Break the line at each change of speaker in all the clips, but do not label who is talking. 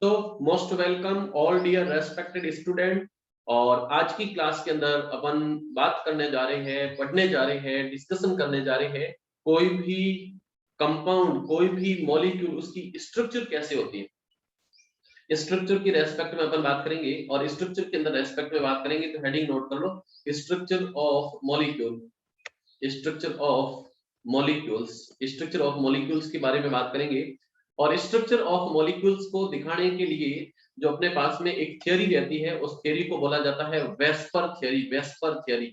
तो most welcome all dear respected student. और आज की क्लास के अंदर अपन बात करने जा रहे हैं, पढ़ने जा रहे हैं, डिस्कशन करने जा रहे हैं कोई भी कंपाउंड, कोई भी मॉलिक्यूल, उसकी स्ट्रक्चर कैसे होती है। स्ट्रक्चर की रेस्पेक्ट में अपन बात करेंगे और स्ट्रक्चर के अंदर रेस्पेक्ट में बात करेंगे तो हेडिंग नोट कर लो, structure of molecule. Structure of molecules, structure of molecules के बारे में बात करेंगे। और स्ट्रक्चर ऑफ मॉलिक्यूल्स को दिखाने के लिए जो अपने पास में एक थ्योरी रहती है, उस थ्योरी को बोला जाता है VSEPR theory. VSEPR theory,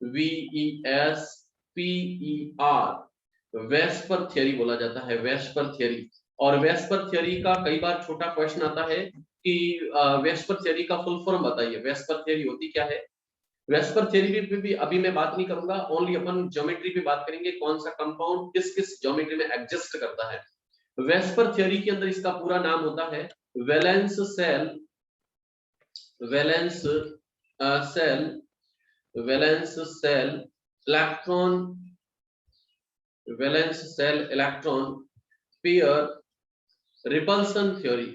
VESPER, VSEPR theory बोला जाता है, वेस्पर थ्योरी। और वेस्पर थ्योरी का कई बार छोटा क्वेश्चन आता है कि वेस्पर थ्योरी का फुल फॉर्म बताइए, वेस्पर थ्योरी होती क्या है। वेस्पर थ्योरी पे भी अभी मैं बात नहीं करूंगा, ओनली अपन ज्योमेट्री पे बात करेंगे, कौन सा कंपाउंड किस किस ज्योमेट्री में एग्जिस्ट करता है। वेस्पर थ्योरी के अंदर इसका पूरा नाम होता है valence shell, valence shell, valence shell electron, valence shell electron pair repulsion theory,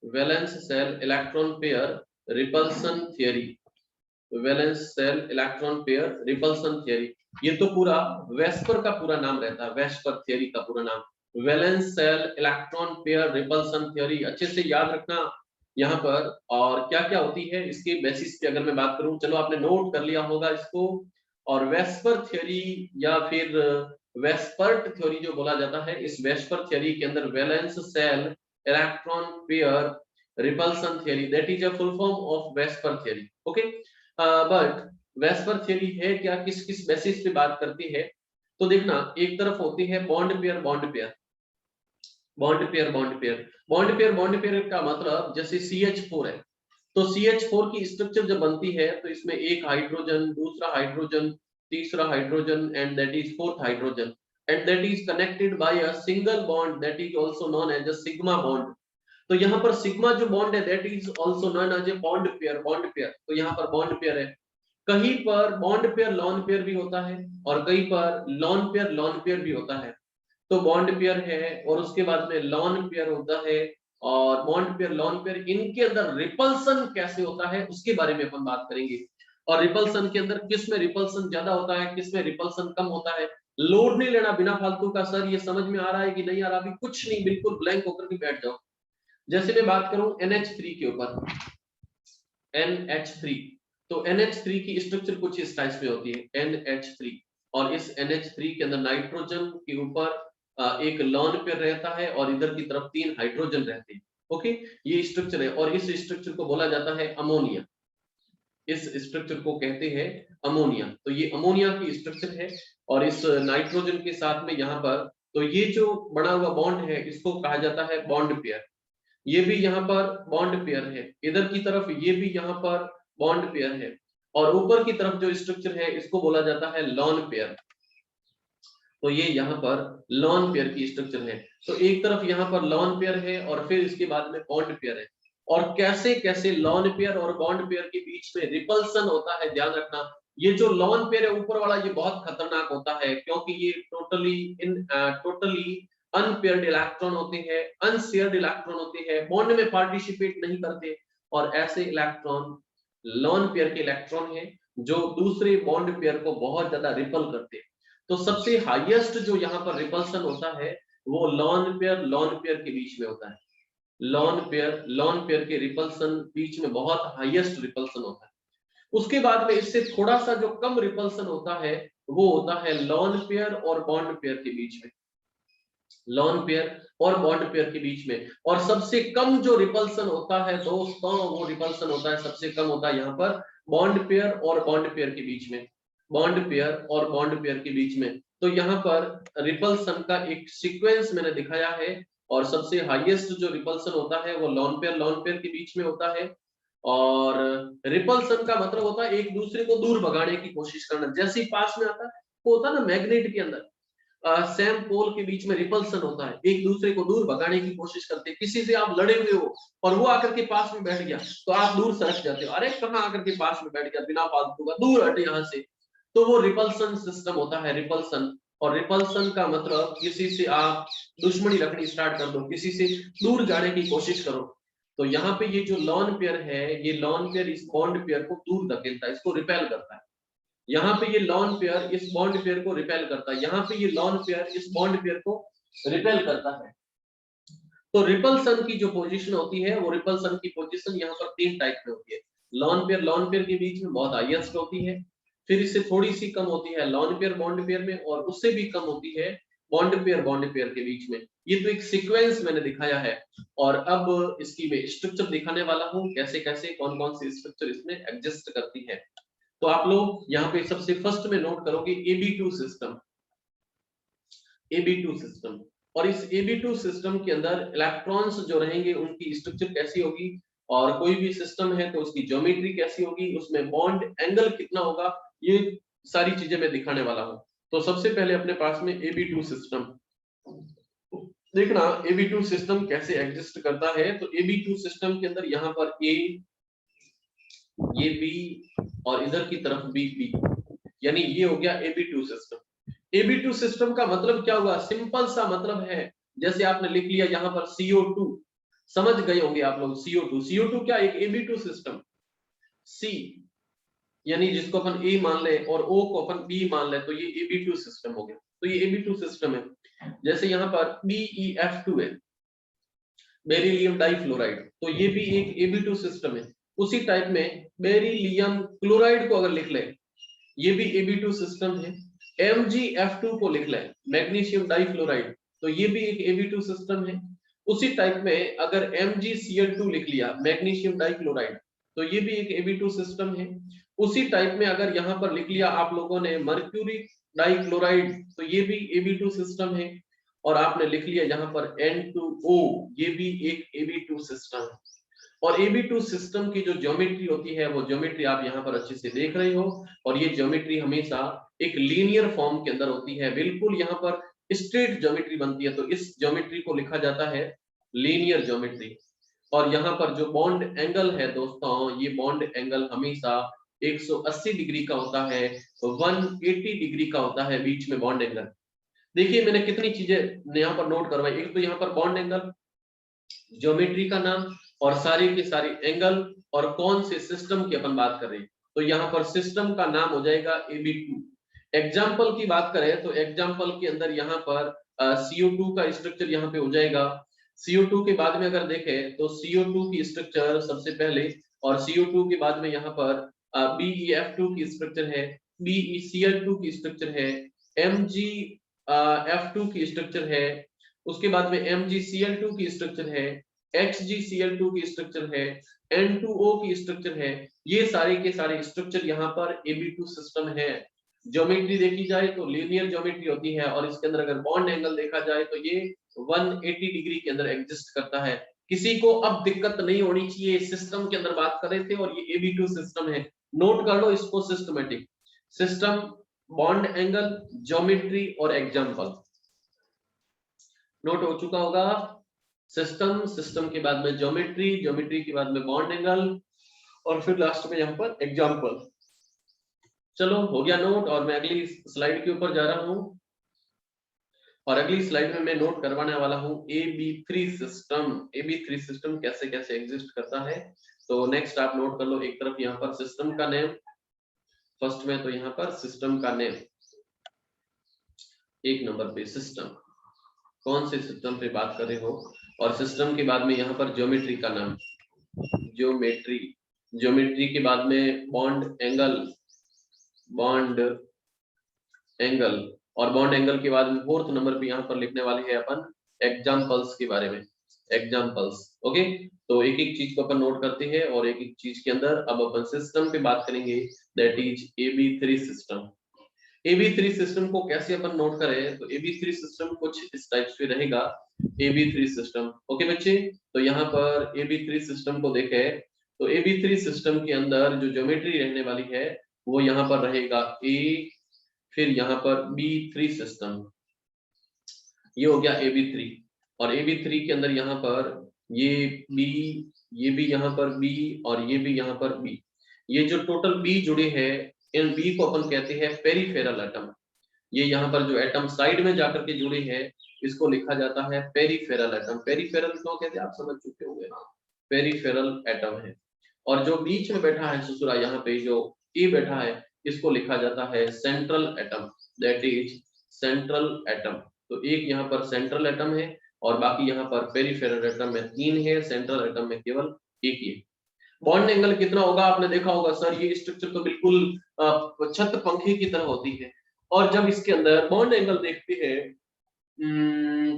valence shell electron pair repulsion theory, valence shell electron pair repulsion theory. ये तो पूरा वेस्पर का पूरा नाम रहता है, वेस्पर थ्योरी का पूरा नाम valence shell electron pair repulsion theory. अच्छे से याद रखना यहाँ पर। और क्या क्या होती है इसके बेसिस पे अगर मैं बात करूं, चलो आपने नोट कर लिया होगा इसको। और वेस्पर थ्योरी या फिर वेस्पर्ट थ्योरी जो बोला जाता है, इस वेस्पर थ्योरी के अंदर valence shell electron pair repulsion theory, that is a full form of VSEPR theory. Okay, but VSEPR theory है क्या, किस किस बेसिस पे बात करती है। तो देखना, एक तरफ होती है bond pair, bond pair, bond pair, bond pair, bond pair, bond pair का मतलब जैसे CH4 है, तो CH4 की स्ट्रक्चर जब बनती है तो इसमें एक हाइड्रोजन, दूसरा हाइड्रोजन, तीसरा hydrogen and that is fourth hydrogen, and that is connected by a single bond that is also known as a sigma bond. तो यहाँ पर सिग्मा जो बॉन्ड है that is also known as a bond pair, bond pair. तो यहाँ पर bond pair है। कहीं पर बॉन्ड पेयर लॉन पेयर भी होता है और कहीं पर लॉन पेयर भी होता है। तो बॉन्ड पेयर है और उसके बाद में लॉन पेयर होता है। और बॉन्ड पेयर, लॉन पेयर, इनके अंदर रिपल्सन कैसे होता है उसके बारे में अपन बात करेंगे। और रिपल्सन के अंदर किस में रिपल्सन ज्यादा होता है, किस में रिपल्सन कम होता है। लोड नहीं लेना बिना फालतू का, सर ये समझ में आ रहा है कि नहीं आ रहा, अभी कुछ नहीं, बिल्कुल ब्लैंक होकर के बैठ जाओ। जैसे मैं बात करूं NH3 के ऊपर, NH3, तो NH3 की स्ट्रक्चर कुछ इस टाइप में होती है, NH3। और इस NH3 के अंदर नाइट्रोजन के ऊपर एक लॉन पेयर रहता है और इधर की तरफ 3 हाइड्रोजन रहते हैं। ओके, ये स्ट्रक्चर है और इस स्ट्रक्चर को बोला जाता है अमोनिया। इस स्ट्रक्चर को कहते हैं अमोनिया। तो ये अमोनिया की स्ट्रक्चर है और इस नाइट्रोजन के साथ में यहाँ पर, तो ये जो बना हुआ बॉन्ड है इसको कहा जाता है बॉन्ड पेयर। ये भी यहाँ पर बॉन्ड पेयर है, इधर की तरफ ये भी यहाँ पर बॉन्ड पेयर है। और ऊपर की तरफ जो स्ट्रक्चर है इसको बोला जाता है लॉन पेयर। तो ये यहाँ पर लॉन पेयर की स्ट्रक्चर है। तो एक तरफ यहाँ पर लॉन पेयर है और फिर इसके बाद में बॉन्ड पेयर है। और कैसे कैसे लॉन पेयर और बॉन्ड पेयर के बीच में रिपल्सन होता है, ध्यान रखना। ये जो लॉन पेयर है ऊपर वाला, ये बहुत खतरनाक होता है क्योंकि ये टोटली अनपेयर्ड इलेक्ट्रॉन होते हैं, अनशेयर्ड इलेक्ट्रॉन होते हैं, बॉन्ड में पार्टिसिपेट नहीं करते। और ऐसे इलेक्ट्रॉन लॉन पेयर के इलेक्ट्रॉन है जो दूसरे बॉन्ड पेयर को बहुत ज्यादा रिपल करते हैं। तो सबसे हाईएस्ट जो यहाँ पर रिपल्सन होता है वो लॉन पेयर के बीच में होता है। लॉन पेयर के रिपल्सन बीच में बहुत हाईएस्ट रिपल्सन होता है। उसके बाद में इससे थोड़ा सा जो कम रिपल्सन होता है वो होता है लॉन पेयर और बॉन्ड पेयर के बीच में, लॉन पेयर और बॉन्ड पेयर के बीच में। और सबसे कम जो रिपल्सन होता है दोस्तों, वो रिपल्सन होता है, सबसे कम होता है यहाँ पर बॉन्ड पेयर और बॉन्ड पेयर के बीच में, बॉन्ड पेयर और बॉन्ड पेयर के बीच में। तो यहाँ पर रिपल्सन का एक सीक्वेंस मैंने दिखाया है और सबसे हाईएस्ट जो रिपल्सन होता है वो लॉन पेयर के बीच में होता है। और रिपल्सन का मतलब होता है एक दूसरे को दूर भगाने की कोशिश करना। जैसे ही पास में आता है, वो होता है ना मैग्नेट के अंदर, सेम पोल के बीच में रिपल्सन होता है, एक दूसरे को दूर भगाने की कोशिश करते हैं। किसी से आप लड़े हुए हो और वो आकर के पास में बैठ गया तो आप दूर सरक जाते हो, अरे कहाँ आकर के पास में बैठ गया, बिना फालतू का दूर हटे यहाँ से। तो वो रिपल्सन सिस्टम होता है, रिपल्सन। और रिपल्सन का मतलब किसी से आप दुश्मनी रखनी स्टार्ट कर दो, किसी से दूर जाने की कोशिश करो। तो यहाँ पे ये जो लॉन पेयर है, ये लॉन पेयर इस बॉन्ड पेयर को दूर धकेलता है, इसको रिपेल करता है। यहाँ पे ये लॉन पेयर इस बॉन्ड पेयर को रिपेल करता है, यहाँ पे ये लॉन पेयर इस बॉन्ड पेयर को रिपेल करता है। तो रिपल्सन की जो पोजीशन होती है, वो रिपल्सन की पोजीशन यहाँ पर 3 टाइप में होती है। लॉन पेयर के बीच में बहुत हाईएस्ट होती है, फिर इससे थोड़ी सी कम होती है लॉन पेयर बॉन्ड पेयर में, और उससे भी कम होती है बॉन्ड पेयर के बीच में। ये तो एक सीक्वेंस मैंने दिखाया है, और अब इसकी मैं स्ट्रक्चर दिखाने वाला हूँ, कैसे कैसे कौन कौन सी स्ट्रक्चर इसमें एग्जिस्ट करती है। तो आप लोग यहाँ पे सबसे फर्स्ट में नोट करोगे AB2 सिस्टम, AB2 सिस्टम। और इस AB2 सिस्टम के अंदर इलेक्ट्रॉन्स जो रहेंगे उनकी स्ट्रक्चर कैसी होगी, और कोई भी सिस्टम है तो उसकी ज्योमेट्री कैसी होगी, उसमें बॉन्ड एंगल कितना होगा, ये सारी चीजें मैं दिखाने वाला हूं। तो सबसे पहले अपने पास में AB2 सिस्टम देखना, AB2 सिस्टम कैसे एग्जिस्ट करता है। तो AB2 सिस्टम के अंदर यहाँ पर A, ये B और इधर की तरफ B, यानी ये हो गया AB2 सिस्टम। AB2 सिस्टम का मतलब क्या हुआ, सिंपल सा मतलब है, जैसे आपने लिख लिया यहाँ पर CO2, समझ गए होंगे आप लोग। CO2 क्या, एक AB2 सिस्टम। C यानी जिसको अपन A मान ले और O को अपन B मान ले, तो ये AB2 सिस्टम हो गया। तो ये AB2 सिस्टम है। जैसे यहाँ पर BeF2 है, बेरिलियम डाइफ्लोराइड, तो ये भी एक AB2 सिस्टम है। उसी टाइप में बेरिलियम क्लोराइड को अगर लिख ले, ये भी AB2 सिस्टम है। MgF2 को लिख लें, मैग्नीशियम डाइफ्लोराइड, तो ये भी एक AB2 सिस्टम है। उसी टाइप में अगर MgCl2 लिख लिया, मैग्नीशियम डाइक्लोराइड, तो ये भी एक AB2 सिस्टम है। उसी टाइप में अगर यहाँ पर लिख लिया आप लोगों ने मर्क्यूरी डाइक्लोराइड, तो ये भी AB2 सिस्टम है। और आपने लिख लिया यहाँ पर N2O, ये भी एक AB2 सिस्टम है। और AB2 सिस्टम की जो ज्योमेट्री होती है, वो ज्योमेट्री आप यहाँ पर अच्छे से देख रहे हो, और ये ज्योमेट्री हमेशा एक लीनियर फॉर्म के अंदर होती है, बिल्कुल यहाँ पर स्ट्रेट ज्योमेट्री बनती है। तो इस ज्योमेट्री को लिखा जाता है लीनियर ज्योमेट्री। और यहाँ पर जो बॉन्ड एंगल है दोस्तों, ये बॉन्ड एंगल हमेशा 180 डिग्री का होता है, 180 डिग्री का होता है बीच में बॉन्ड एंगल। देखिए मैंने कितनी चीजें यहाँ पर नोट करवाई। एक तो यहाँ पर बॉन्ड एंगल, ज्योमेट्री का नाम, और सारी की सारी एंगल, और कौन से सिस्टम की अपन बात कर रहे हैं। तो यहाँ पर सिस्टम का नाम हो जाएगा AB2। एग्जाम्पल की बात करें तो एग्जाम्पल के अंदर यहाँ पर CO2 का स्ट्रक्चर यहाँ पे हो जाएगा। CO2 के बाद में अगर देखें तो CO2 की स्ट्रक्चर सबसे पहले, और CO2 के बाद में यहाँ पर BeF2 की स्ट्रक्चर है, BeCl2 की स्ट्रक्चर है, MgF2 की स्ट्रक्चर है, उसके बाद में MgCl2 की स्ट्रक्चर है, HgCl2 की स्ट्रक्चर है, N2O की स्ट्रक्चर है। ये सारे के सारे स्ट्रक्चर यहाँ पर AB2 सिस्टम है। ज्योमेट्री देखी जाए तो लीनियर ज्योमेट्री होती है, और इसके अंदर अगर बॉन्ड एंगल देखा जाए तो ये 180 डिग्री के अंदर एग्जिस्ट करता है। किसी को अब दिक्कत नहीं होनी चाहिए, सिस्टम के अंदर बात कर रहे थे और ये AB2 सिस्टम है। नोट कर लो इसको, systematic system, bond angle, geometry और एग्जाम्पल। नोट हो चुका होगा। सिस्टम, सिस्टम के बाद में ज्योमेट्री, ज्योमेट्री के बाद में बॉन्ड एंगल, और फिर लास्ट में यहाँ पर एग्जाम्पल। चलो हो गया नोट, और मैं अगली स्लाइड के ऊपर जा रहा हूँ, और अगली स्लाइड में मैं नोट करवाने वाला हूँ AB3 सिस्टम। AB3 सिस्टम कैसे कैसे एग्जिस्ट करता है। तो नेक्स्ट आप नोट कर लो, एक तरफ यहाँ पर सिस्टम का नेम, फर्स्ट में तो यहाँ पर सिस्टम का नेम, एक नंबर पे सिस्टम, कौन से सिस्टम पे बात कर रहे हो, और सिस्टम के बाद में यहाँ पर ज्योमेट्री का नाम, ज्योमेट्री, ज्योमेट्री के बाद में बॉन्ड एंगल, बॉन्ड एंगल, और बॉन्ड एंगल के बाद में फोर्थ नंबर पे यहाँ पर लिखने वाले हैं अपन एग्जाम्पल्स के बारे में, एग्जाम्पल्स। ओके, तो एक एक चीज को अपन नोट करते हैं, और एक एक चीज के अंदर अब अपन सिस्टम पे बात करेंगे, that is AB3 system. AB3 system को कैसे अपन नोट करें, तो AB3 सिस्टम कुछ इस टाइप से रहेगा, AB3 सिस्टम। ओके बच्चे, तो यहाँ पर AB3 सिस्टम को देखें, तो AB3 सिस्टम के अंदर जो ज्योमेट्री रहने वाली है वो यहाँ पर रहेगा A, फिर यहाँ पर B3 सिस्टम, ये हो गया AB3। और AB3 के अंदर यहाँ पर ये B, ये भी यहाँ पर B, और ये भी यहाँ पर B, ये जो टोटल B जुड़े हैं, इन B को अपन कहते हैं पेरिफेरल एटम। ये यहाँ पर जो एटम साइड में जाकर के जुड़े हैं, इसको लिखा जाता है पेरिफेरल एटम। पेरिफेरल क्यों कहते हैं आप समझ चुके होंगे ना। पेरिफेरल एटम है। और जो बीच में बैठा है ससुरा, यहाँ पे जो ए बैठा है, इसको लिखा जाता है central atom, that is central atom. तो एक यहाँ पर सेंट्रल एटम है और बाकी यहाँ पर पेरिफेरल एटम में 3 है, सेंट्रल एटम में केवल एक ही है। बॉन्ड एंगल कितना होगा, आपने देखा होगा सर ये स्ट्रक्चर तो बिल्कुल छत पंखे की तरह होती है। और जब इसके अंदर बॉन्ड एंगल देखते हैं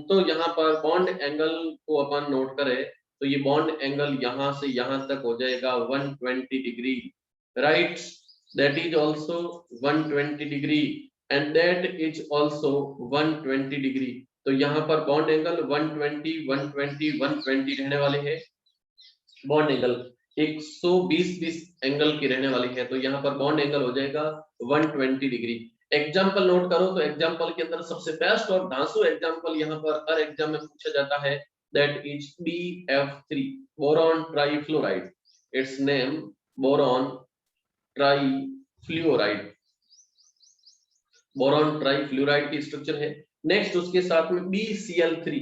तो यहाँ पर बॉन्ड एंगल को अपन नोट करें तो ये बॉन्ड एंगल यहाँ से यहाँ तक हो जाएगा 120 degree, right, that is also 120 degree and that is also 120 degree. तो यहाँ पर बॉन्ड एंगल 120 120 120 रहने वाले हैं। बॉन्ड एंगल 120 एंगल की रहने वाली है, तो यहाँ पर बॉन्ड एंगल हो जाएगा 120 डिग्री। एग्जाम्पल नोट करो तो एग्जाम्पल के अंदर सबसे बेस्ट और धांसू एग्जाम्पल यहाँ पर हर एग्जाम में पूछा जाता है, that is BF3 boron trifluoride, it's name boron trifluoride, boron trifluoride की स्ट्रक्चर है। नेक्स्ट उसके साथ में BCl3,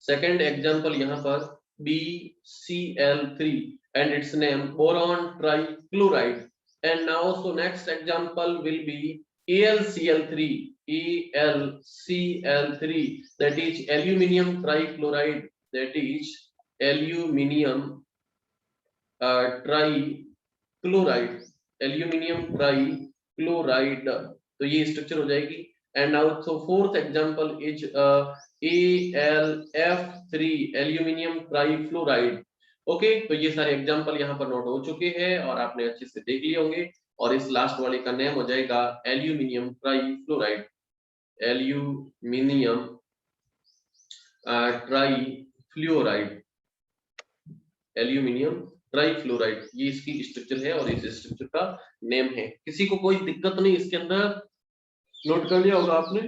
सेकंड एग्जाम्पल यहाँ पर BCl3 and its name boron trichloride. And now so next example will be AlCl3, AlCl3, that is aluminium trichloride, that is aluminium trichloride, aluminium trichloride, तो ये structure हो जाएगी। And now so fourth example is AlF3, aluminium trifluoride। Okay, तो ये सारे example यहाँ पर note हो चुके हैं और आपने अच्छे से देख लिए होंगे। और इस लास्ट वाले का नेम हो जाएगा aluminium trifluoride, aluminium trifluoride, aluminium trifluoride, ये इसकी स्ट्रक्चर है और इस स्ट्रक्चर का नेम है। किसी को कोई दिक्कत नहीं इसके अंदर, नोट कर लिया होगा आपने।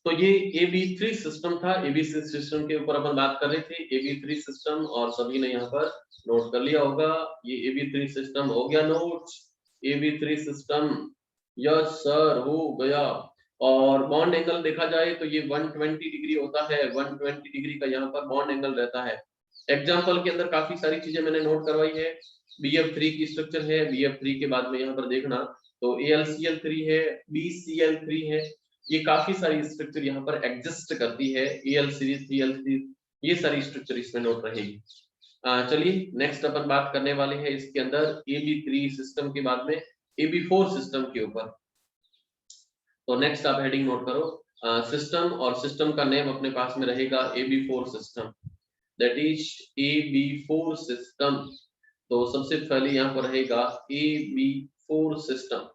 तो ये AB3 सिस्टम था, ABC सिस्टम के ऊपर अपन बात कर रहे थे, AB3 सिस्टम, और सभी ने यहाँ पर नोट कर लिया होगा। ये AB3 सिस्टम हो गया note, AB3 system, yes sir हो गया। और बॉन्ड एंगल देखा जाए तो ये 120 डिग्री होता है, 120 डिग्री का यहाँ पर बॉन्ड एंगल रहता है। एग्जाम्पल के अंदर काफी सारी चीजें मैंने नोट करवाई है। BF3 की स्ट्रक्चर है, BF3 के बाद में यहाँ पर देखना तो AlCl3 है, BCl3 है, ये काफी सारी स्ट्रक्चर यहाँ पर एग्जिस्ट करती है, AlCl3 ये सारी स्ट्रक्चर इसमें नोट रहेगी। चलिए नेक्स्ट अपन बात करने वाले हैं इसके अंदर AB3 सिस्टम के बाद में AB4 सिस्टम के ऊपर। तो नेक्स्ट आप हेडिंग नोट करो, सिस्टम, और सिस्टम का नेम अपने पास में रहेगा AB4 system, that is AB4 system. तो सबसे पहले यहाँ पर रहेगा AB4 सिस्टम।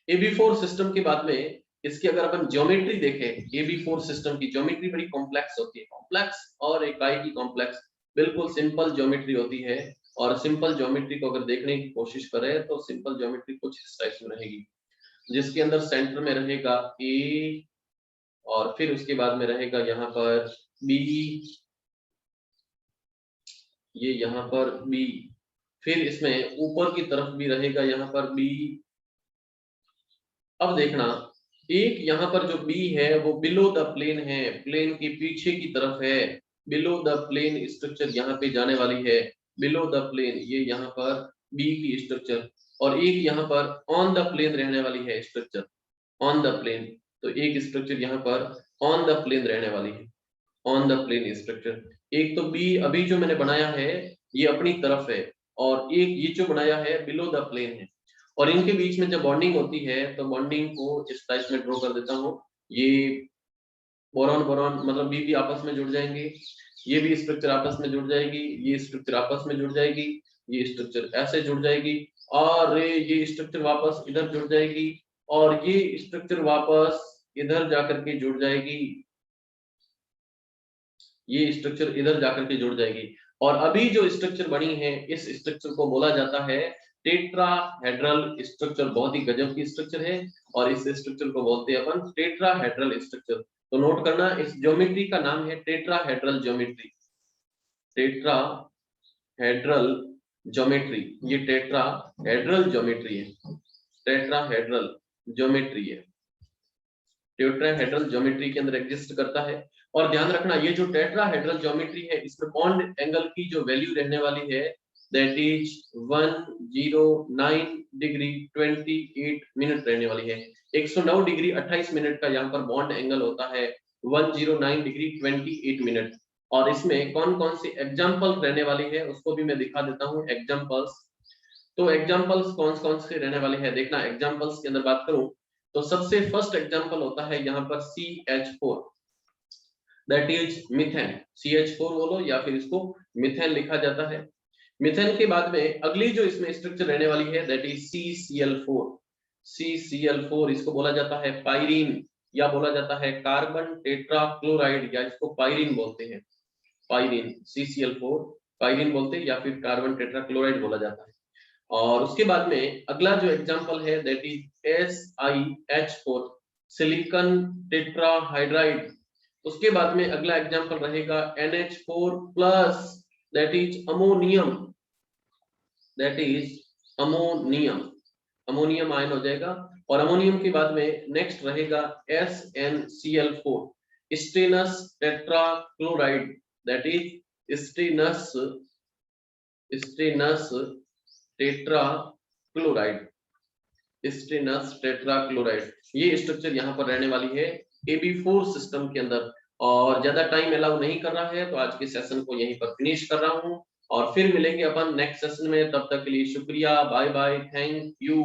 AB4 सिस्टम के बाद में इसकी अगर अपन ज्योमेट्री देखें, AB4 सिस्टम की ज्योमेट्री बड़ी कॉम्प्लेक्स होती है, कॉम्प्लेक्स और इकाई की कॉम्प्लेक्स, बिल्कुल सिंपल ज्योमेट्री होती है। और सिंपल ज्योमेट्री को अगर देखने की कोशिश करें तो सिंपल ज्योमेट्री कुछ इस टाइप में रहेगी, जिसके अंदर सेंटर में रहेगा A और फिर उसके बाद में रहेगा यहाँ पर B, ये यहाँ पर B, फिर इसमें ऊपर की तरफ भी रहेगा यहाँ पर B। अब देखना, एक यहाँ पर जो B है वो बिलो द प्लेन है, प्लेन के पीछे की तरफ है, बिलो द प्लेन स्ट्रक्चर यहाँ पे जाने वाली है, बिलो द प्लेन, ये यहाँ पर B की स्ट्रक्चर। और एक यहाँ पर ऑन द प्लेन रहने वाली है स्ट्रक्चर, ऑन द प्लेन, तो एक स्ट्रक्चर यहाँ पर ऑन द प्लेन रहने वाली है, ऑन द प्लेन स्ट्रक्चर। एक तो B अभी जो मैंने बनाया है ये अपनी तरफ है, और एक ये जो बनाया है बिलो द प्लेन है। और इनके बीच में जब बॉन्डिंग होती है तो बॉन्डिंग को इस टाइप में ड्रॉ कर देता हूँ, ये बोरॉन बोरॉन मतलब B भी आपस में जुड़ जाएंगे, ये भी स्ट्रक्चर आपस में जुड़ जाएगी, ये स्ट्रक्चर आपस में जुड़ जाएगी, ये स्ट्रक्चर ऐसे जुड़ जाएगी, और ये स्ट्रक्चर वापस इधर जुड़ जाएगी, और ये स्ट्रक्चर वापस इधर जाकर के जुड़ जाएगी, ये स्ट्रक्चर इधर जाकर के जुड़ जाएगी। और अभी जो स्ट्रक्चर बनी है इस स्ट्रक्चर को बोला जाता है टेट्राहेड्रल स्ट्रक्चर, बहुत ही गजब की स्ट्रक्चर है, और इस स्ट्रक्चर को बोलते हैं अपन टेट्राहेड्रल स्ट्रक्चर। तो नोट करना, इस ज्योमेट्री का नाम है टेट्राहेड्रल ज्योमेट्री, टेट्राहेड्रल ज्योमेट्री, ये टेट्राहेड्रल ज्योमेट्री है, टेट्राहेड्रल ज्योमेट्री है, टेट्राहेड्रल ज्योमेट्री के अंदर एग्जिस्ट करता है। और ध्यान रखना ये जो टेट्राहेड्रल ज्योमेट्री है इसमें बॉन्ड एंगल की जो वैल्यू रहने वाली है दैट इज 109 डिग्री 28 मिनट रहने वाली है। 109 डिग्री 28 मिनट का यहाँ पर बॉन्ड एंगल होता है 109 डिग्री 28 मिनट। और इसमें कौन कौन सी एग्जांपल रहने वाली है उसको भी मैं दिखा देता हूँ एग्जांपल्स। तो एग्जांपल्स कौन कौन से रहने वाले हैं देखना। एग्जांपल्स के अंदर बात करूं तो सबसे फर्स्ट एग्जांपल होता है यहाँ पर CH4 that is methane. CH4 बोलो या फिर इसको मीथेन लिखा जाता है। मीथेन के बाद में अगली जो इसमें स्ट्रक्चर रहने वाली है दैट इज CCl4। CCl4 इसको बोला जाता है पायरीन या बोला जाता है कार्बन टेट्राक्लोराइड या इसको पायरीन बोलते हैं। पायरीन CCl4 पायरीन बोलते हैं या फिर कार्बन टेट्राक्लोराइड बोला जाता है। और उसके बाद में अगला जो एग्जांपल है दैट इज SiH4 सिलिकॉन टेट्राहाइड्राइड। उसके बाद में अगला एग्जांपल रहेगा NH4 plus that is ammonium. That is ammonium, ammonium ion हो जाएगा। और अमोनियम के बाद में नेक्स्ट रहेगा SnCl4 stannous tetrachloride that is stannous tetrachloride, stannous tetrachloride. ये स्ट्रक्चर यहाँ पर रहने वाली है AB4 सिस्टम के अंदर। और ज्यादा टाइम अलाउ नहीं कर रहा है तो आज के सेशन को यहीं पर फिनिश कर रहा हूँ और फिर मिलेंगे अपन नेक्स्ट सेशन में। तब तक के लिए शुक्रिया, बाय बाय, थैंक यू।